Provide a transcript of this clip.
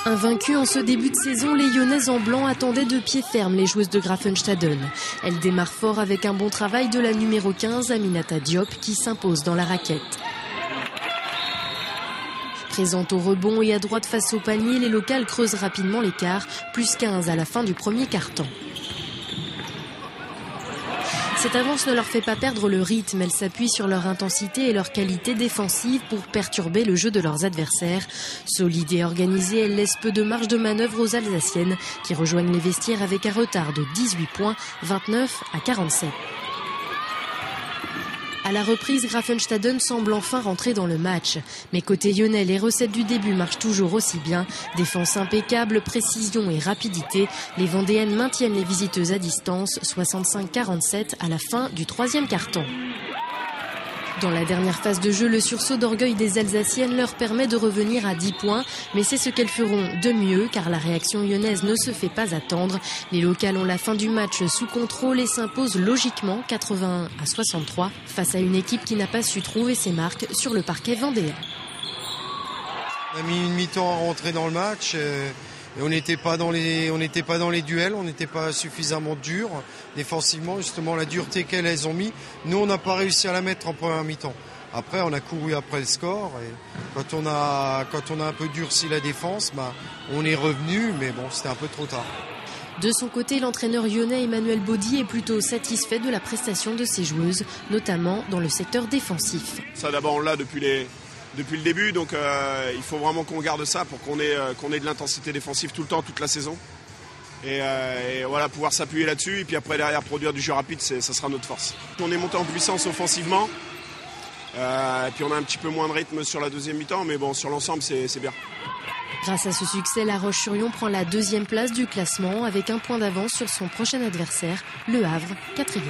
Invaincues en ce début de saison, les Lyonnaises en blanc attendaient de pied ferme les joueuses de Grafenstaden. Elles démarrent fort avec un bon travail de la numéro 15, Aminata Diop, qui s'impose dans la raquette. Présente au rebond et à droite face au panier, les locales creusent rapidement l'écart, plus 15 à la fin du premier quart-temps. Cette avance ne leur fait pas perdre le rythme, elle s'appuie sur leur intensité et leur qualité défensive pour perturber le jeu de leurs adversaires. Solide et organisée, elle laisse peu de marge de manœuvre aux Alsaciennes qui rejoignent les vestiaires avec un retard de 18 points, 29 à 47. À la reprise, Grafenstaden semble enfin rentrer dans le match. Mais côté lyonnais, les recettes du début marchent toujours aussi bien. Défense impeccable, précision et rapidité. Les Vendéennes maintiennent les visiteuses à distance, 65-47 à la fin du troisième quart-temps. Dans la dernière phase de jeu, le sursaut d'orgueil des Alsaciennes leur permet de revenir à 10 points. Mais c'est ce qu'elles feront de mieux car la réaction lyonnaise ne se fait pas attendre. Les locales ont la fin du match sous contrôle et s'imposent logiquement 81-63 face à une équipe qui n'a pas su trouver ses marques sur le parquet vendéen. On a mis une mi-temps à rentrer dans le match. Et on n'était pas dans les duels, on n'était pas suffisamment dur défensivement. Justement, la dureté qu'elles ont mis, nous on n'a pas réussi à la mettre en première mi-temps. Après, on a couru après le score et quand on a un peu durci la défense, on est revenu, mais bon, c'était un peu trop tard. De son côté, l'entraîneur lyonnais Emmanuel Baudy est plutôt satisfait de la prestation de ses joueuses, notamment dans le secteur défensif. Ça d'abord on l'a depuis le début, donc il faut vraiment qu'on garde ça pour qu'on ait de l'intensité défensive tout le temps, toute la saison. Et voilà, pouvoir s'appuyer là-dessus et puis après derrière produire du jeu rapide, ça sera notre force. On est monté en puissance offensivement, et puis on a un petit peu moins de rythme sur la deuxième mi-temps, mais bon, sur l'ensemble, c'est bien. Grâce à ce succès, La Roche-sur-Yon prend la deuxième place du classement avec un point d'avance sur son prochain adversaire, Le Havre, 4e.